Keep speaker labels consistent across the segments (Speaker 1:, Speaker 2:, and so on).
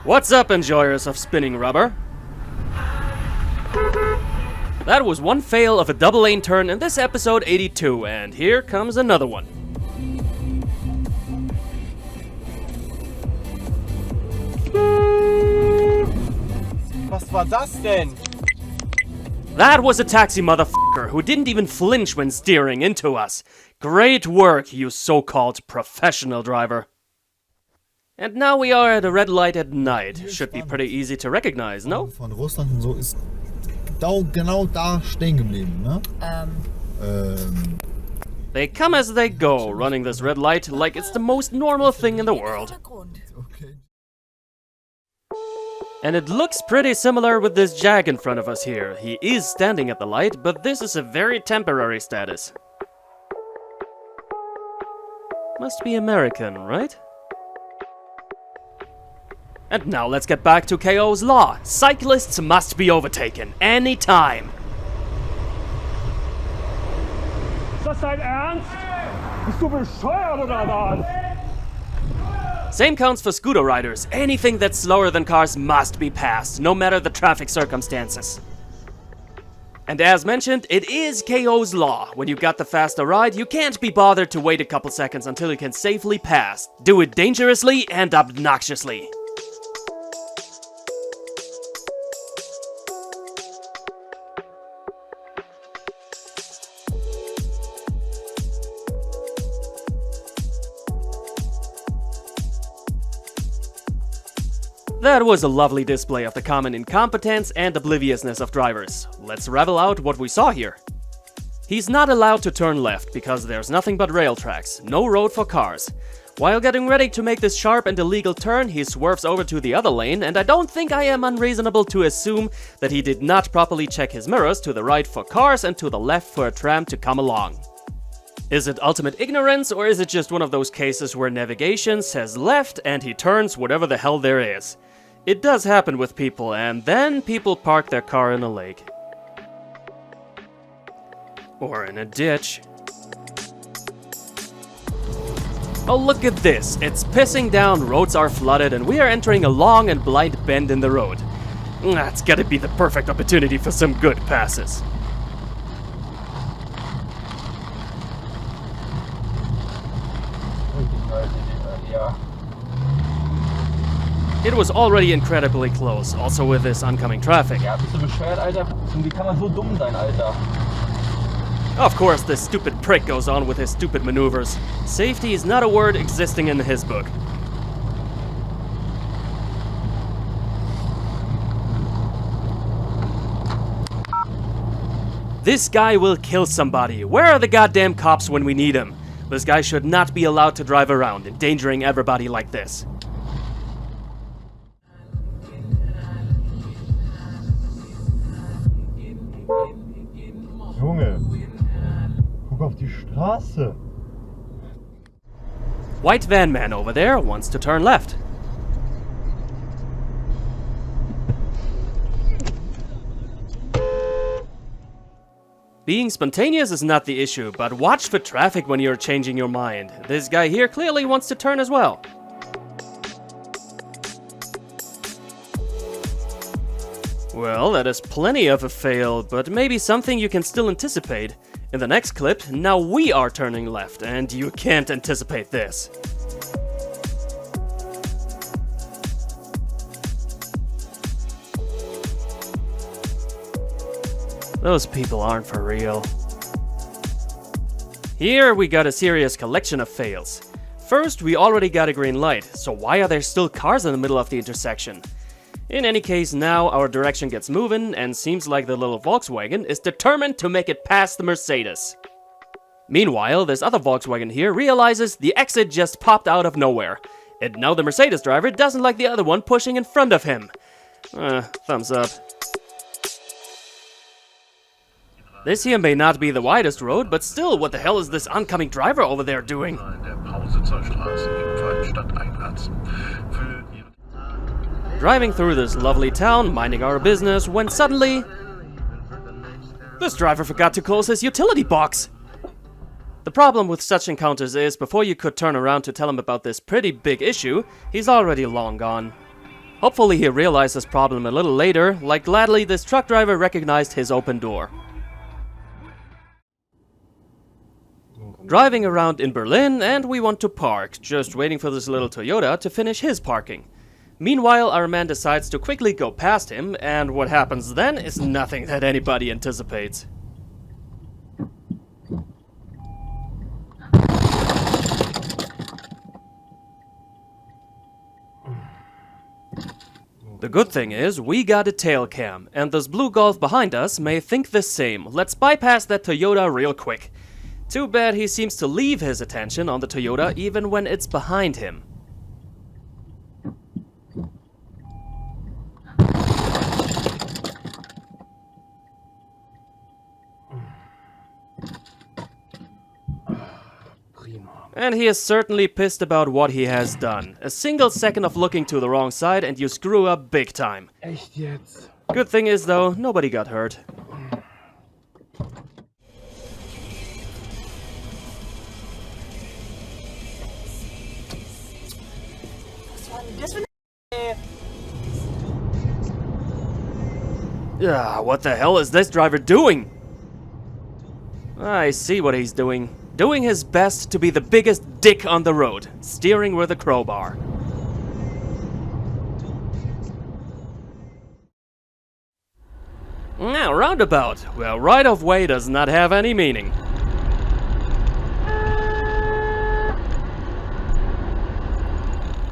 Speaker 1: What's up, enjoyers of spinning rubber? That was one fail of a double lane turn in this episode 82, and here comes another one.
Speaker 2: Was war das denn?
Speaker 1: That was a taxi motherfucker who didn't even flinch when steering into us. Great work, you so-called professional driver. And now we are at a red light at night. Should be pretty easy to recognize, no?
Speaker 3: Von Russland und so ist genau da stehen geblieben, ne?
Speaker 1: They come as they go, running this red light like it's the most normal thing in the world.
Speaker 3: Okay.
Speaker 1: And it looks pretty similar with this Jag in front of us here. He is standing at the light, but this is a very temporary status. Must be American, right? And now let's get back to KO's law. Cyclists must be overtaken, anytime.
Speaker 4: Ist das dein Ernst? Bist du bescheuert oder was?
Speaker 1: Same counts for scooter riders. Anything that's slower than cars must be passed, no matter the traffic circumstances. And as mentioned, it is KO's law. When you got the faster ride, you can't be bothered to wait a couple seconds until you can safely pass. Do it dangerously and obnoxiously. That was a lovely display of the common incompetence and obliviousness of drivers. Let's revel out what we saw here. He's not allowed to turn left because there's nothing but rail tracks, no road for cars. While getting ready to make this sharp and illegal turn, he swerves over to the other lane, and I don't think I am unreasonable to assume that he did not properly check his mirrors to the right for cars and to the left for a tram to come along. Is it ultimate ignorance, or is it just one of those cases where navigation says left and he turns whatever the hell there is? It does happen with people, and then people park their car in a lake. Or in a ditch. Oh, look at this. It's pissing down, roads are flooded, and we are entering a long and blind bend in the road. That's gotta be the perfect opportunity for some good passes. It was already incredibly close, also with this oncoming traffic.
Speaker 2: Ja, bist du bescheuert, Alter? Wie kann man so dumm sein, Alter?
Speaker 1: Of course, this stupid prick goes on with his stupid maneuvers. Safety is not a word existing in his book. This guy will kill somebody. Where are the goddamn cops when we need them? This guy should not be allowed to drive around, endangering everybody like this.
Speaker 3: Junge, guck auf die Straße.
Speaker 1: White van man over there wants to turn left. Being spontaneous is not the issue, but watch for traffic when you're changing your mind. This guy here clearly wants to turn as well. Well, that is plenty of a fail, but maybe something you can still anticipate. In the next clip, now we are turning left, and you can't anticipate this. Those people aren't for real. Here we got a serious collection of fails. First, we already got a green light, so why are there still cars in the middle of the intersection? In any case, now our direction gets moving, and seems like the little Volkswagen is determined to make it past the Mercedes. Meanwhile, this other Volkswagen here realizes the exit just popped out of nowhere, and now the Mercedes driver doesn't like the other one pushing in front of him. Thumbs up. This here may not be the widest road, but still, what the hell is this oncoming driver over there doing? Driving through this lovely town, minding our business, when suddenly... this driver forgot to close his utility box! The problem with such encounters is, before you could turn around to tell him about this pretty big issue, he's already long gone. Hopefully he realized this problem a little later, like gladly this truck driver recognized his open door. Driving around in Berlin, and we want to park, just waiting for this little Toyota to finish his parking. Meanwhile, our man decides to quickly go past him, and what happens then is nothing that anybody anticipates. The good thing is, we got a tail cam, and this blue Golf behind us may think the same. Let's bypass that Toyota real quick. Too bad he seems to leave his attention on the Toyota even when it's behind him. And he is certainly pissed about what he has done. A single second of looking to the wrong side and you screw up big time.
Speaker 2: Echt jetzt?
Speaker 1: Good thing is though, nobody got hurt. What the hell is this driver doing? I see what he's doing. Doing his best to be the biggest dick on the road, steering with a crowbar. Now, roundabout. Well, right of way does not have any meaning.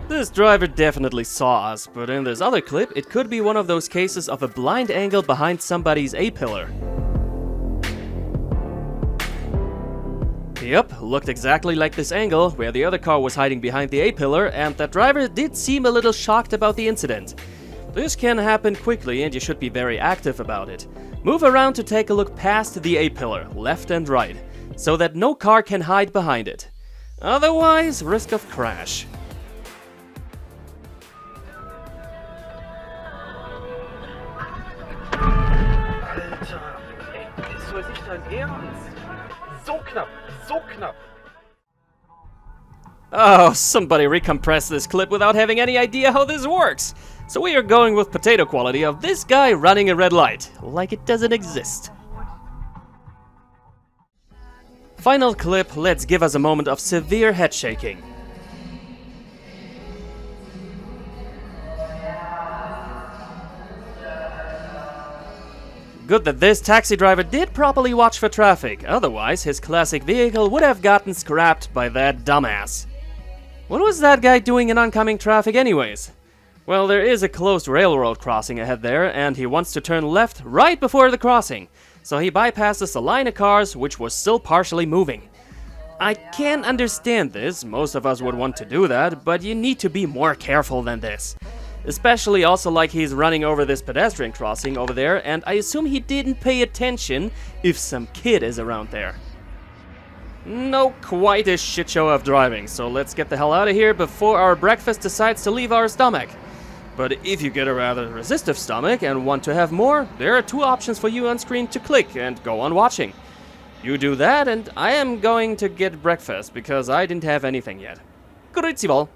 Speaker 1: This driver definitely saw us, but in this other clip, it could be one of those cases of a blind angle behind somebody's A-pillar. Yep, looked exactly like this angle, where the other car was hiding behind the A-pillar, and that driver did seem a little shocked about the incident. This can happen quickly, and you should be very active about it. Move around to take a look past the A-pillar, left and right, so that no car can hide behind it. Otherwise, risk of crash.
Speaker 2: Alter, ey, ist das nicht dein Ernst? So knapp, so knapp.
Speaker 1: Oh, somebody recompressed this clip without having any idea how this works. So we are going with potato quality of this guy running a red light, like it doesn't exist. Final clip, let's give us a moment of severe head shaking. Good that this taxi driver did properly watch for traffic, otherwise his classic vehicle would have gotten scrapped by that dumbass. What was that guy doing in oncoming traffic anyways? Well, there is a closed railroad crossing ahead there, and he wants to turn left right before the crossing, so he bypasses a line of cars which was still partially moving. I can understand this, most of us would want to do that, but you need to be more careful than this. Especially also like he's running over this pedestrian crossing over there, and I assume he didn't pay attention if some kid is around there. No, quite a shit show of driving, so let's get the hell out of here before our breakfast decides to leave our stomach. But if you get a rather resistive stomach and want to have more, there are two options for you on screen to click and go on watching. You do that, and I am going to get breakfast because I didn't have anything yet. Grüezi wohl.